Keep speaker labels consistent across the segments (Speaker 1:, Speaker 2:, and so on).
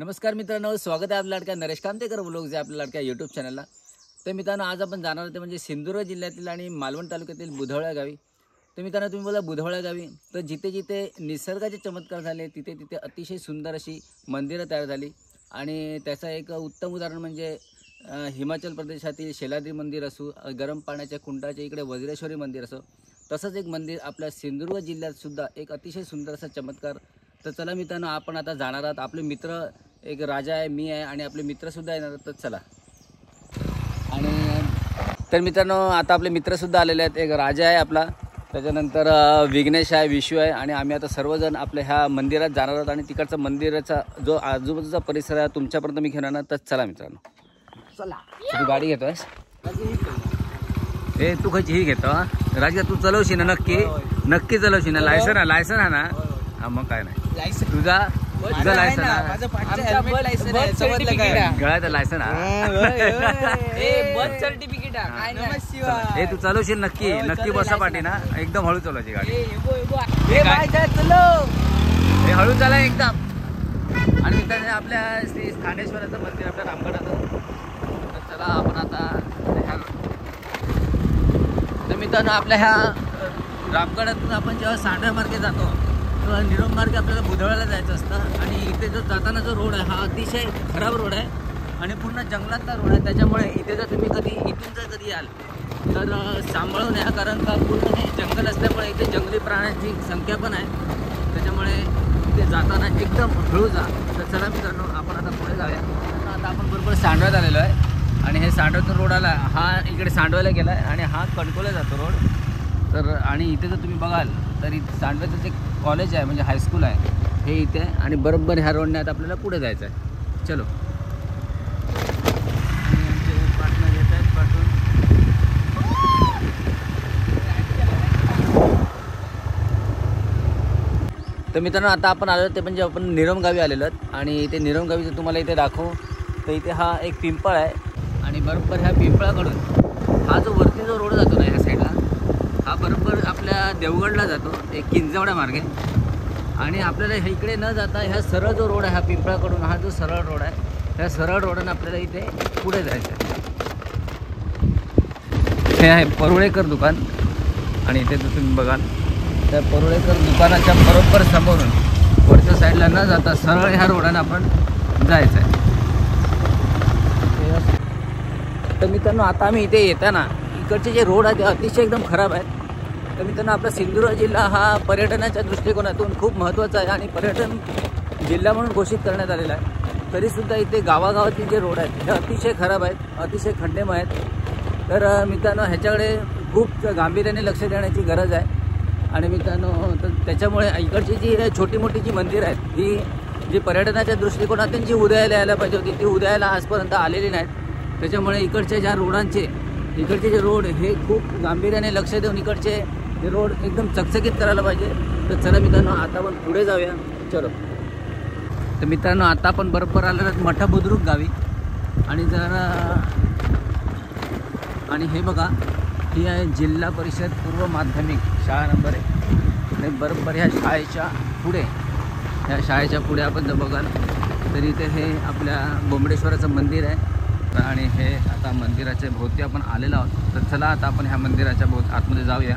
Speaker 1: नमस्कार मित्रांनो, स्वागत आहे आपल्या लाडक्या नरेश कामतेकर व्लॉग जे आपल्या लाडक्या यूट्यूब चॅनलला. तर मित्रांनो, आज आपण जाणार होते म्हणजे सिंधुदुर्ग जिल्ह्यातील आणि मालवण तालुक्यातील बुधवळ्या गावी. तर मित्रांनो, तुम्ही बोला बुधवळ्या गावी, तर जिथे जिथे निसर्गाचे चमत्कार झाले तिथे तिथे अतिशय सुंदर अशी मंदिरं तयार झाली. आणि त्याचं एक उत्तम उदाहरण म्हणजे हिमाचल प्रदेशातील शेलाद्री मंदिर असो, गरम पाण्याच्या कुंडाच्या इकडे वज्रेश्वरी मंदिर असो, तसंच एक मंदिर आपल्या सिंधुदुर्ग जिल्ह्यात सुद्धा एक अतिशय सुंदर असा चमत्कार. तर चला मित्रांनो, आपण आता जाणार आहात. आपले मित्र एक राजा आहे, मी आहे आणि आपले मित्रसुद्धा येणार. तर चला. आणि तर मित्रांनो, आता आपले मित्रसुद्धा आलेले आहेत. एक राजा आहे आपला, त्याच्यानंतर विघ्नेश आहे, विशू आहे आणि आम्ही आता सर्वजण आपल्या ह्या मंदिरात जाणार आहोत. आणि तिकडचा मंदिराचा जो आजूबाजूचा परिसर आहे तुमच्यापर्यंत मी घेऊन येणार. तर चला मित्रांनो, चला. तू गाडी घेतोयस? ए, तू कशी ही घेतो? राजा तू चलवशी ना? नक्की चलवशी ना? लायसन आहे ना? हा, मग काय नाही. तुझा लायसन आहे? गळ्यात लायसन
Speaker 2: बर्थ सर्टिफिकेट
Speaker 1: हे तू चालवशील नक्की बसा पाठी ना. एकदम हळू चालवायची गाडी. हे हळू चाला एकदम. आणि त्याने आपल्या श्री स्थानेश्वराचं मंदिर आपल्या रामगडाचं. तर चला आपण आता तर मित्रांनो, आपल्या ह्या रामगडातून आपण जेव्हा सांडव्या मार्गे जातो तेव्हा निरोम मार्गे आपल्याला बुधवळ्याला जायचं असतं. आणि इथे जो जाताना जो रोड आहे हा अतिशय खराब रोड आहे आणि पूर्ण जंगलातला रोड आहे. त्याच्यामुळे इथे जर तुम्ही इथून जर कधी याल तर सांभाळून या, कारण का पूर्ण हे जंगल असल्यामुळे इथे जंगली प्राण्यांची संख्या पण आहे. त्याच्यामुळे इथे जाताना एकदम हळू जा. तर चला मित्रांनो, आपण आता पुढे जाऊया. आता आपण बरोबर सांडव्यात आलेलो आहे. आणि हे सांडव्याचा रोड आला, हा इकडे सांडव्याला गेला आहे आणि हा कणकोला जातो रोड. तर आणि इथे जर तुम्ही बघाल तर इथे सांडव्याचं जे कॉलेज आहे म्हणजे हायस्कूल आहे हे इथे आहे. आणि बरोबर ह्या रोडने आता आपल्याला पुढे जायचं आहे. चलो. आणि आमचे पार्टनर येत आहेत पाठवून. तर मित्रांनो, आता आपण आलो ते म्हणजे आपण निरोम गावी आलेलो आहेत. आणि इथे निरोम गावी जर तुम्हाला इथे दाखवू तर इथे हा एक पिंपळ आहे. आणि बरोबर ह्या पिंपळाकडून हा जो वरती जो रोड जातो ना ह्या साईडला, हा बरोबर आपल्या देवगडला जातो एक किंजवड्या मार्गे. आणि आपल्याला इकडे न जाता ह्या सरळ जो रोड आहे हा पिंपळाकडून, हा जो सरळ रोड आहे ह्या सरळ रोडनं आपल्याला इथे पुढे जायचं आहे. हे आहे परुळेकर दुकान. आणि इथे जर तुम्ही बघाल त्या परुळेकर दुकानाच्या बरोबर समोरून वरच्या साईडला न जाता सरळ ह्या रोडानं आपण जायचं आहे. तर मित्रांनो, आता आम्ही इथे येताना इकडचे जे रोड आहेत ते अतिशय एकदम खराब आहेत. तर मित्रांनो, आपला सिंधुदुर्ग जिल्हा हा पर्यटनाच्या दृष्टिकोनातून खूप महत्त्वाचा आहे आणि पर्यटन जिल्हा म्हणून घोषित करण्यात आलेला आहे. तरीसुद्धा इथे गावागावातील जे रोड आहेत हे अतिशय खराब आहेत, अतिशय खड्डेमय आहेत. तर मित्रांनो, ह्याच्याकडे खूप गांभीर्याने लक्ष देण्याची गरज आहे. आणि मित्रांनो, तर त्याच्यामुळे इकडची जी छोटी मोठी जी मंदिरं आहेत ही जी पर्यटनाच्या दृष्टिकोनातून जी उदयाला यायला पाहिजे होती ती उदयाला आजपर्यंत आलेली नाहीत. त्याच्यामुळे इकडच्या ज्या इकडचे जे रोड हे खूप गांभीर्याने लक्ष देऊन इकडचे हे रोड एकदम चकचकीत करायला पाहिजे. तर चला मित्रांनो, आता आपण पुढे जाऊया. चलो. तर मित्रांनो, आता आपण बरोबर आलेलो मठबुद्रुक गावी. आणि हे बघा, ही आहे जिल्हा परिषद पूर्व माध्यमिक शाळा नंबर 1. आणि बरोबर ह्या शाळेच्या पुढे आपण जर बघाल तर इथे हे आपल्या बोमडेश्वराचं मंदिर आहे. आणि हे आता मंदिराच्या भोवती आपण आलेलो आहोत. तर चला आता आपण ह्या मंदिराच्या आतमध्ये जाऊया.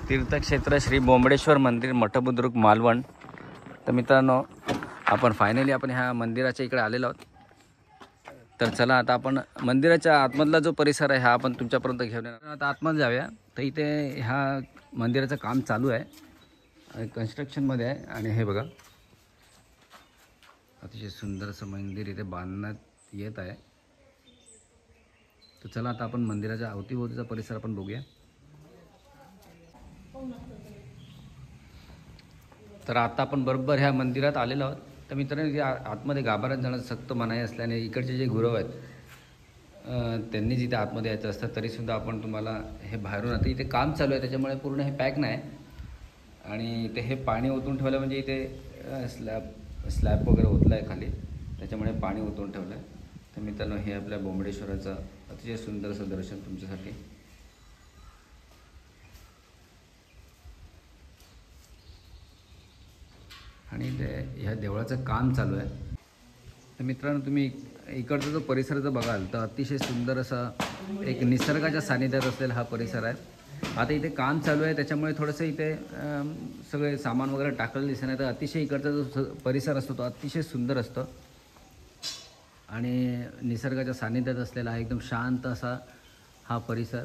Speaker 1: तीर्थक्षेत्र श्री बोमडेश्वर मंदिर, मठबुद्रुक, मालवण. तर मित्रांनो, आपण फायनली आपण ह्या मंदिराच्या इकडे आलेलो आहोत. तर चला आता आपण मंदिराच्या आतमधला जो परिसर आहे हा आपण तुमच्यापर्यंत घेऊन येणार. आता आतमध्ये जाऊया. तर इथे ह्या मंदिराचं काम चालू आहे, कन्स्ट्रक्शनमध्ये आहे. आणि हे बघा, अतिशय सुंदर असं मंदिर इथे बांधण्यात येत आहे. तर चला आता आपण मंदिराच्या अवतीभोवतीचा परिसर आपण बघूया. तर आता आपण बरोबर ह्या मंदिरात आलेलो आहोत. तर मित्रांनो, आतमध्ये गाभाऱ्यात जाणं सक्त मनाई असल्याने इकडचे जे गुरव आहेत त्यांनी जिथे आतमध्ये यायचं असतं तरीसुद्धा आपण तुम्हाला हे बाहेरून, आता इथे काम चालू आहे त्याच्यामुळे पूर्ण हे पॅक नाही. आणि इथे हे पाणी ओतून ठेवलं म्हणजे इथे स्लॅब वगैरे ओतला आहे खाली, त्याच्यामुळे पाणी ओतून ठेवलं आहे. तर मित्रांनो, हे आपल्या बोमडेश्वराचं अतिशय सुंदर असं दर्शन तुमच्यासाठी. आणि ह्या देवळाचं काम चालू आहे. तर मित्रांनो, तुम्ही इकडचा जो परिसर जर बघाल तर अतिशय सुंदर असा एक निसर्गाच्या सानिध्यात असलेला हा परिसर आहे. आता इथे काम चालू आहे त्याच्यामुळे थोडंसं इथे सगळे सामान वगैरे टाकलेलं दिसत नाही. तर अतिशय इकडचा जो परिसर असतो तो अतिशय सुंदर असतो आणि निसर्गाच्या सानिध्यात असलेला हा एकदम शांत असा हा परिसर.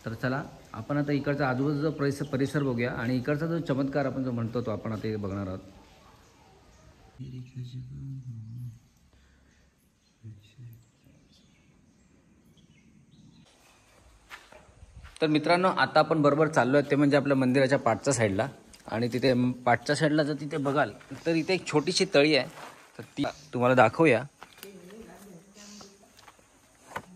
Speaker 1: तर चला आपण आता इकडचा आजूबाजूचा परिसर बघूया आणि इकडचा जो चमत्कार आपण जो म्हणतो तो आपण आता बघणार आहोत. तर मित्रांनो, आता आपण बरोबर चाललो आहे ते म्हणजे आपल्या मंदिराच्या पाठच्या साईडला. आणि तिथे पाठच्या साईडला जर तिथे बघाल तर इथे एक छोटीशी तळी आहे, तर ती तुम्हाला दाखवूया.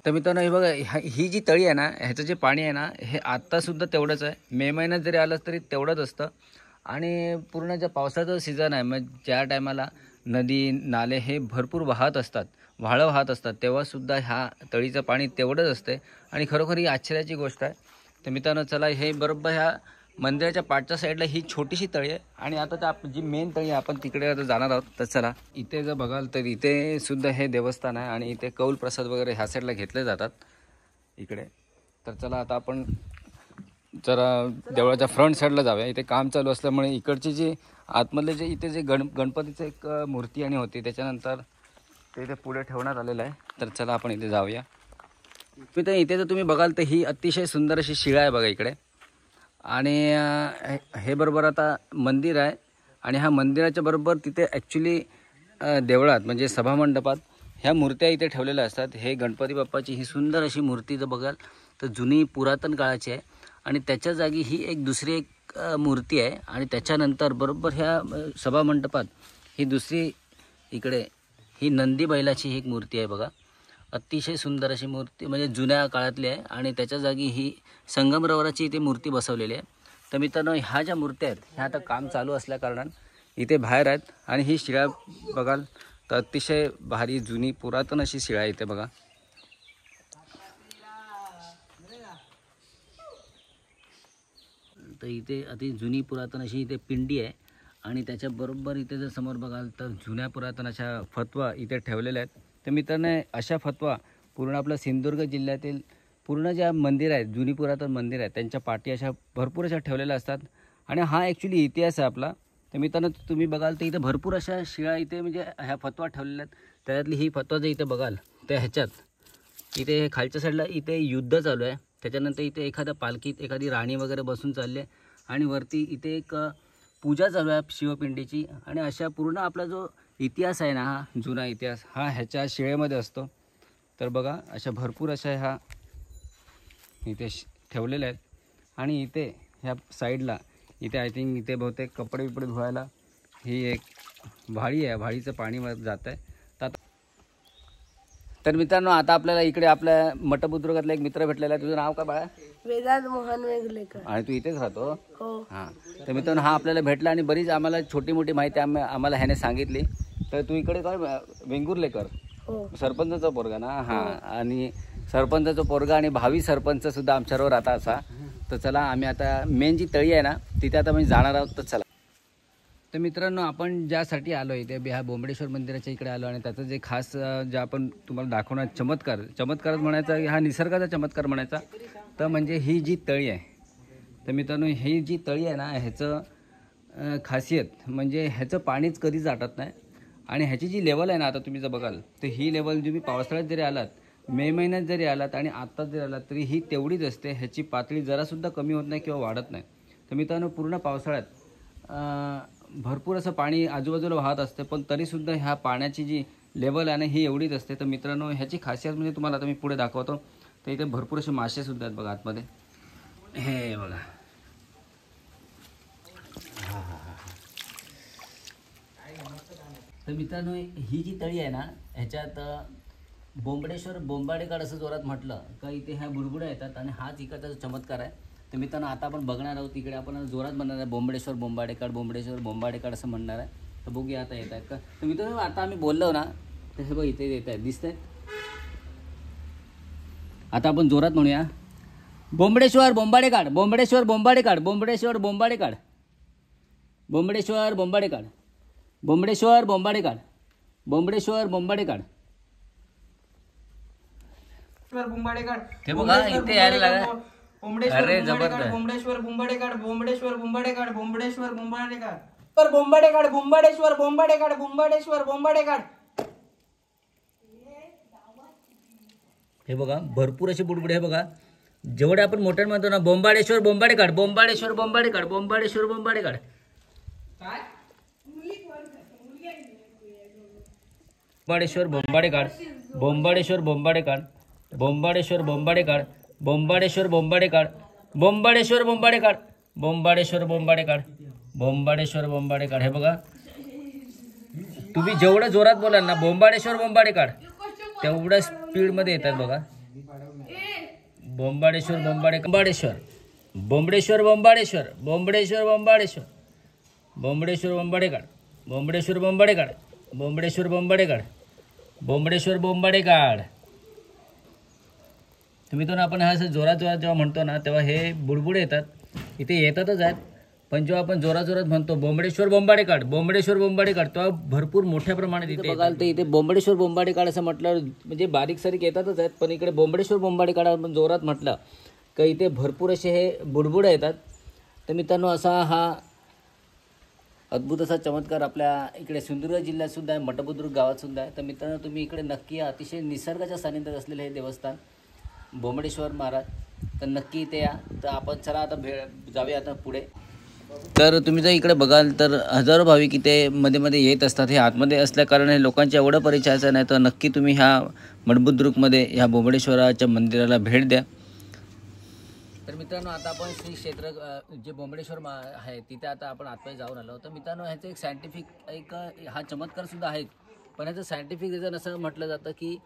Speaker 1: तर मित्रांनो, हे बघा, ही जी तळी आहे ना, ह्याचं जे पाणी आहे ना, हे आत्तासुद्धा तेवढंच आहे. मे महिन्यात जरी आलं तरी तेवढंच असतं. आणि पूर्ण ज्या पावसाचं सीझन आहे, मग ज्या टायमाला नदी नाले हे भरपूर वाहत असतात, वाळं वाहत असतात, तेव्हासुद्धा ह्या तळीचं पाणी तेवढंच असते. आणि खरोखर ही आश्चर्याची गोष्ट आहे. तर मित्रांनो, चला, हे बरोबर ह्या मंदिराच्या पाठच्या साईडला ही छोटीशी तळी आहे. आणि आता तर जी मेन तळी आहे आपण तिकडे आता जाणार आहोत. तर चला, इथे जर बघाल तर इथे सुद्धा हे देवस्थान आहे आणि इथे कौल प्रसाद वगैरे ह्या साईडला घेतले जातात इकडे. तर चला आता आपण जरा देवळाच्या फ्रंट साईडला जाऊया. इथे काम चालू असल्यामुळे इकडचे जे आतमधले जे इथे जे गणपतीचं एक मूर्ती आणि होती, त्याच्यानंतर ते इथे पुढे ठेवण्यात आलेलं आहे. तर चला आपण इथे जाऊया. इथे जर तुम्ही बघाल तर ही अतिशय सुंदर अशी शिळा आहे बघा इकडे. आणि हे बरोबर आता मंदिर आहे आणि ह्या मंदिराच्या बरोबर तिथे ॲक्च्युली देवळात म्हणजे सभामंडपात ह्या मूर्त्या इथे ठेवलेल्या असतात. हे गणपती बाप्पाची ही सुंदर अशी मूर्ती जर बघाल तर जुनी पुरातन काळाची आहे. आणि त्याच्या जागी ही एक दुसरी एक मूर्ती आहे. आणि त्याच्यानंतर बरोबर ह्या सभामंडपात ही दुसरी इकडे ही नंदी बैलाची एक मूर्ती आहे बघा. अतिशय सुंदर अशी मूर्ती, म्हणजे जुन्या काळातली आहे. आणि त्याच्या जागी ही संगमरवराची इथे मूर्ती बसवलेली आहे. तर मित्रांनो, ह्या ज्या मूर्त्या आहेत ह्या आता काम चालू असल्याकारणानं इथे बाहेर आहेत. आणि ही शिळा बघाल तर अतिशय भारी जुनी पुरातन अशी शिळा आहे इथे बघा. तर इथे अति जुनी पुरातन अशी इथे पिंडी आहे. आणि त्याच्याबरोबर इथे जर समोर बघाल तर जुन्या पुरातन अशा फतवा इथे ठेवलेल्या आहेत. तर मित्रांनो, अशा फतवा पूर्ण आपल्या सिंधुदुर्ग जिल्ह्यातील पूर्ण ज्या मंदिर आहेत, जुनी पुरातन मंदिर आहेत, त्यांच्या पाठी अशा भरपूर अशा ठेवलेल्या असतात. आणि हा ॲक्च्युली इतिहास आहे आपला. तर मित्रांनो, तुम्ही बघाल तर इथे भरपूर अशा शिळा इथे म्हणजे ह्या फतवा ठेवलेल्या आहेत. त्याच्यातली ही फतवा जर इथे बघाल त्या ह्याच्यात इथे खालच्या साईडला इथे युद्ध चालू आहे. त्याच्यानंतर इथे एखाद्या पालखीत एखादी राणी वगैरे बसून चालली आहे. आणि वरती इथे एक पूजा चालू आहे शिवपिंडीची. आणि अशा पूर्ण आपला जो इतिहास आहे ना, हा जुना इतिहास हा ह्याच्या शिळेमध्ये असतो. तर बघा, अशा भरपूर अशा ह्या इथे ठेवलेल्या आहेत. आणि इथे ह्या साईडला इथे आय थिंक इथे बहुतेक कपडे बिपडे धुवायला ही एक व्हाळी आहे, व्हाळीचं पाणी जात आहे. तर मित्रांनो, आता आपल्याला इकडे आपल्या मठबुद्रुकातला एक मित्र भेटलेला आहे. तुझं नाव काय बाळा?
Speaker 2: वेदांत मोहन वेगलेकर.
Speaker 1: आणि तू इथेच राहतो?
Speaker 2: हो.
Speaker 1: हां. तर मित्रांनो, हा आपल्याला भेटला आणि बरीच आम्हाला छोटी मोठी माहिती आम्हाला ह्याने सांगितली. तर तू इकडे काय वेंगुर्लेकर?
Speaker 2: हो.
Speaker 1: सरपंचाचा पोरगा ना? हां. आणि सरपंचाचा पोरगा आणि भावी सरपंच सुद्धा आमच्याबरोबर आता असा. तर चला, आम्ही आता मेन जी तळी आहे ना तिथे आता मी जाणार आहोत. तर चला. तर मित्रांनो, आपण ज्यासाठी आलो इथे ह्या बोंबडेश्वर मंदिराच्या इकडे आलो आणि त्याचं जे खास जे आपण तुम्हाला दाखवणार चमत्कारच म्हणायचा, हा निसर्गाचा चमत्कार म्हणायचा, तर म्हणजे ही जी तळी आहे. तर मित्रांनो, ही जी तळी आहे ना, ह्याचं खासियत म्हणजे ह्याचं पाणीच कधीच आटत नाही. आणि ह्याची जी लेवल आहे ना, आता तुम्ही जर बघाल तर ही लेवल तुम्ही पावसाळ्यात जरी आलात, मे महिन्यात जरी आलात आणि आत्ताच जरी आलात तरी ही तेवढीच असते. ह्याची पातळी जरासुद्धा कमी होत नाही किंवा वाढत नाही. तर मित्रांनो, पूर्ण पावसाळ्यात भरपूर असं पाणी आजूबाजूला वाहत असते, पण तरीसुद्धा ह्या पाण्याची जी लेवल आहे ना ही एवढीच असते. तर मित्रांनो, ह्याची खासियत म्हणजे तुम्हाला आता मी पुढे दाखवतो. तर इथे भरपूर असे मासेसुद्धा आहेत बघा आतमध्ये. हे बघा, तर मित्रांनो, ही जी तळी आहे ना ह्याच्यात बोंबडेश्वर बोंबाडेकाड असं जोरात म्हटलं का इथे ह्या बुडबुड्या येतात आणि हाच इकडचा चमत्कार आहे. तर मित्रांनो, आता आपण बघणार आहोत इकडे आपण जोरात म्हणणार आहे बोंबडेश्वर बोंबाडेकाड असं म्हणणार आहे. तर बघूया आता येत आहेत का. तर मित्रांनो, आता आम्ही बोललो ना तर हे बघ इथे येत आहेत, दिसत आहेत. आता आपण जोरात म्हणूया, बोंबडेश्वर बोंबाडेकाड. बोंबडेश्वर बोंबाडे काढ. बोंबडेश्वर बोंबाडे काढ. बोंबडेश्वर बोंबाडे काढ. ते बघा इथे यायला लागला. अरे जबरदस्त.
Speaker 3: बोंबडेश्वर बोंबाडे काढ. बोंबडेश्वर बोंबाडे काढ. बोंबडेश्वर बोंबाडे काढ. बोंबाडे काढ. बोंबाडेश्वर बोंबाडे काढ. बोंबाडेश्वर बोंबाडे काढ.
Speaker 1: हे बघा भरपूर असे बुडबुडे. हे बघा जेवढे आपण मोठ्याने म्हणतो ना, बोंबाडेश्वर बोंबाडे काढ. बोंबाडेश्वर बोंबाडे काढ. बोंबाडेश्वर बोंबाडे काढ. बोंबाडेश्वर बोंबाडे काढ. बोंबाडेश्वर बोंबाडे काढ. बोंबाडेश्वर बोंबाडे काढ. बोंबाडेश्वर बोंबाडे काढ. बोंबाडेश्वर बोंबाडे काढ. बोंबाडेश्वर बोंबाडे काढ. बोंबाडेश्वर बोंबाडे काढ. हे बघा तुम्ही जेवढं जोरात बोलाल ना, बोंबाडेश्वर बोंबाडे काढ, तेवढ्या स्पीडमध्ये येतात बघा. बोंबाडेश्वर बोंबाडे बोंबाडेश्वर बोंबडेश्वर बोंबाडेश्वर बोंबडेश्वर बोंबाडेश्वर बोंबडेश्वर बोंबाडे काढ. बोंबडेश्वर बोंबाडे काढ. बोंबडेश्वर बोंबाडे काढ. बोंबडेश्वर बोंबाडे काढ. तुम्ही तो ना आपण हा जोरात जोरात जेव्हा म्हणतो ना, तेव्हा हे बुडबुडे येतात. इथे येतातच आहेत, पण जेव्हा आपण जोरात जोरात म्हणतो बोंबडेश्वर बोंबाडे काढ, बोंबडेश्वर बोंबाडे काढ, तेव्हा भरपूर मोठ्या प्रमाणात इथे बघाल. तर इथे बोंबडेश्वर बोंबाडे काढ असं म्हटलं म्हणजे बारीक सारीक येतातच आहेत, पण इकडे बोंबडेश्वर बोंबाडे काढ आपण जोरात म्हटलं का इथे भरपूर असे हे बुडबुडे येतात. तर मित्रांनो असा हा अद्भुत असा चमत्कार आपल्या इकडे सिंधुदुर्ग जिल्ह्यात सुद्धा आहे, मटबुद्रुक गावात सुद्धा आहे. तर मित्रांनो तुम्ही इकडे नक्की या. अतिशय निसर्गाच्या सानिध्यात असलेलं हे देवस्थान बोंबडेश्वर महाराज. तर नक्की इथे या. तर आपण चला आता जाऊया आता पुढे. तर तुम्ही जर इकडे बघाल तर हजारो भाविक इथे मध्ये मध्ये येत असतात. हे आतमध्ये असल्याकारणे हे लोकांच्या एवढं परिचयाचं नाही. तर नक्की तुम्ही ह्या मटबुद्रुकमध्ये ह्या बोंबडेश्वराच्या मंदिराला भेट द्या. तर मित्रांनो आता आपण श्री क्षेत्र जे बोंबडेश्वर आहे तिथे आता आपण आतमध्ये जाऊन आलो. तर मित्रांनो ह्याचं एक सायंटिफिक एक हा चमत्कारसुद्धा आहे, पण ह्याचं सायंटिफिक रिझन असं म्हटलं जातं की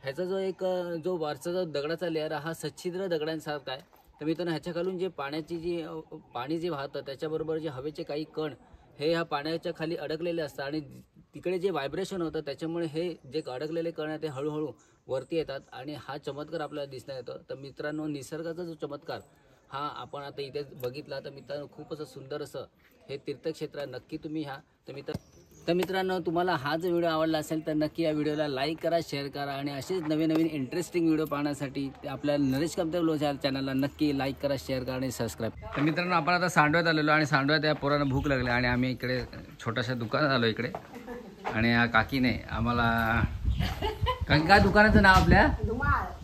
Speaker 1: ह्याचा जो एक जो वरचा जो दगडाचा लेअर हा सच्छिद्र दगडांसारखा आहे. तर मित्रांनो ह्याच्या खालून जे पाणी जे वाहतं त्याच्याबरोबर जे हवेचे काही कण हे ह्या पाण्याच्या खाली अडकलेले असतात आणि तिकडे जे व्हायब्रेशन होतं त्याच्यामुळे हे जे अडकलेले कण आहे ते हळूहळू वरती येतात आणि हा चमत्कार आपल्याला दिसण्यात येतो. तर मित्रांनो निसर्गाचा जो चमत्कार हा आपण आता इथे बघितला. तर मित्रांनो खूप असं सुंदर असं हे तीर्थक्षेत्र आहे. नक्की तुम्ही ह्या तर मित्रांनो तुम्हाला हा जर व्हिडिओ आवडला असेल तर नक्की या व्हिडिओला लाईक करा, शेअर करा आणि असेच नवीन नवीन इंटरेस्टिंग व्हिडिओ पाहण्यासाठी आपल्या नरेश कामते व्लॉग्स या चॅनलला नक्की लाईक करा, शेअर करा आणि सबस्क्राईब. तर मित्रांनो आपण आता सांडव्यात आलेलो आणि सांडव्यात या पोरांना भूक लागली आणि आम्ही इकडे छोट्याशा दुकानात आलो इकडे. आणि या काकीने आम्हाला काय दुकानाचं नाव आपल्या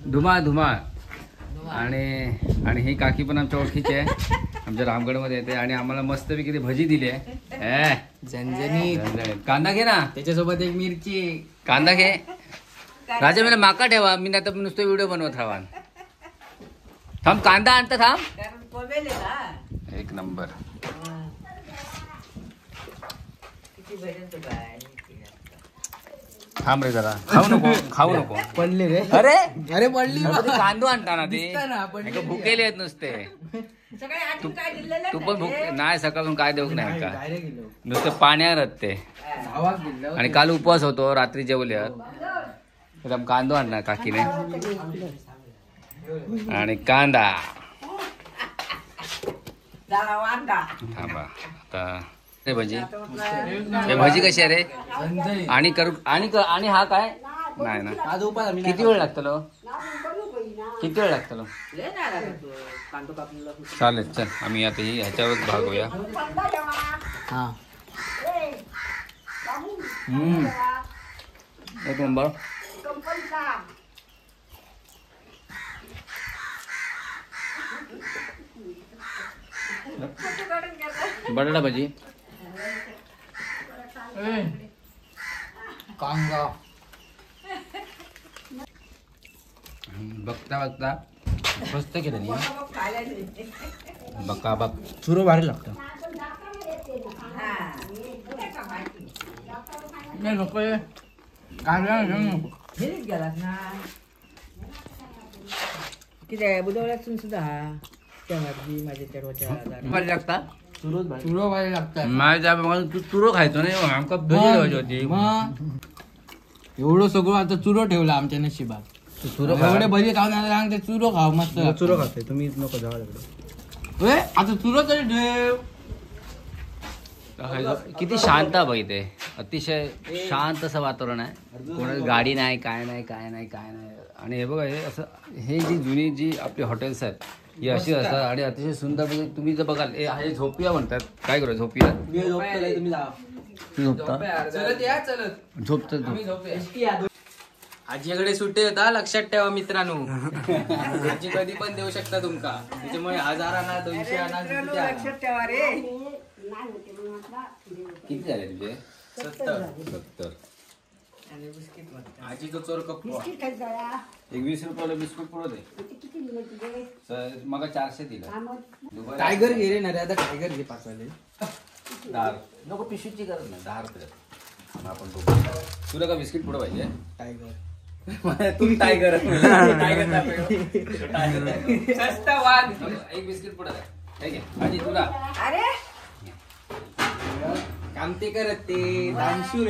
Speaker 1: धुमाळ धुमाळ आणि ही काकी पण आमच्या ओळखीची आहे, आमच्या रामगडमध्ये येते आणि आम्हाला मस्तपैकी भजी दिली आहे. झणझणीत कांदा घे ना, त्याच्यासोबत एक मिरची. कांदा घे राजा, मला माका ठेवा, मी नाही तर नुसतं व्हिडिओ बनवत राहा. थांब कांदा आणता थांब. एक नंबर. थांब रे जरा, खाऊ नको पडले रे. अरे अरे पडली कांदो आणताना ते भुकेले आहेत नुसते. तू पण भूक नाही, सकाळून काय देऊ नाही का, नुसतं पाण्यावर ते. आणि काल उपवास होतो, रात्री जेवले एकदम. कांदो आणला काकीने आणि कांदा. थांबा आता ते भजी, हे भजी कशी आहे रे? आणि करू आणि हा काय नाही ना. किती वेळ लागतो? किती वेळ लागतो? चालेल चल, आम्ही आता ही ह्याच्यावर भागवूया. एक नंबर. बटाटा भजी, कांदा. बघता बघता मस्त केलं नाही बघा बघ. चुरो भारी लागतं. नको
Speaker 3: किती बुधवारसून सुद्धा माझ्या
Speaker 1: लागता
Speaker 3: चुरो भारी लागतात.
Speaker 1: माझ्या तू चुरो खायचो नाही, आमका भजी होती.
Speaker 3: एवढं सगळं आता चुरो ठेवला आमच्या नशिबात.
Speaker 1: चुरो
Speaker 3: एवढे भजी खाऊन सांगते चुरो खाव मस्त.
Speaker 1: चुरो खाते तुम्ही नको जावा तिकडे.
Speaker 3: आता चुरो तरी ठेव.
Speaker 1: किती शांत आहे बघ इथे, अतिशय शांत असं वातावरण आहे. कोणाची गाडी नाही, काय नाही. आणि हे बघा, हे असं हे जी जुनी जी आपली हॉटेल्स आहेत ही अशी असतात आणि अतिशय सुंदर. म्हणजे तुम्ही जर बघाल हे झोपिया म्हणतात. काय करू झोपिया? झोपतात.
Speaker 3: आजीकडे सुट्टे होता, लक्षात ठेवा मित्रांनो. आजी कधी पण देऊ शकता तुमका, त्याच्यामुळे 1000 आणा, 200 आणा, लक्षात ठेवा रे.
Speaker 1: किती झाले तुझे?
Speaker 3: 70. आजीचं चोर कप
Speaker 1: एक 20 रुपयाला बिस्कुट पुरवते. मग 400 दिला.
Speaker 3: टायगर घे रे ना रे, आता टायगर घे 5 वाले.
Speaker 1: 10 नको, पिशवीची गरज नाही. 10 रुपये आपण तुला का बिस्किट पुढे पाहिजे?
Speaker 3: टायगर
Speaker 1: तू टायगर
Speaker 3: स्वस्त वाद.
Speaker 1: एक बिस्किट पुढे ठीक आहे. आणि तुला
Speaker 2: अरे
Speaker 3: कामते करत ते दानशूर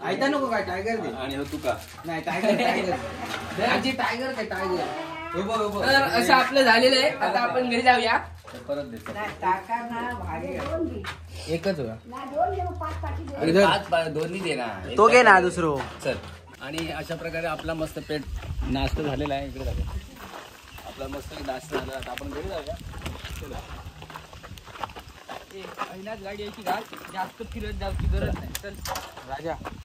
Speaker 3: ऐता नको काय, टायगर दे.
Speaker 1: आणि हो तुका
Speaker 3: नाही टायगर आजी टायगर काय टायगर.
Speaker 2: तर असं आपलं झालेलं आहे. आता आपण घरी जाऊया.
Speaker 1: परत देतो.
Speaker 3: एकच होता
Speaker 1: दोन्ही दे ना.
Speaker 3: तो घे ना दुसरं.
Speaker 1: चल. आणि अशा प्रकारे आपला मस्त पेट नाश्ता झालेला आहे. इकडे जाऊया. आपला मस्त नाश्ता झाला. आता आपण घरी जाऊया. चला.
Speaker 2: पहिल्याच गाडी यायची घाल, जास्त फिरत जायची गरज नाही. चल
Speaker 3: राजा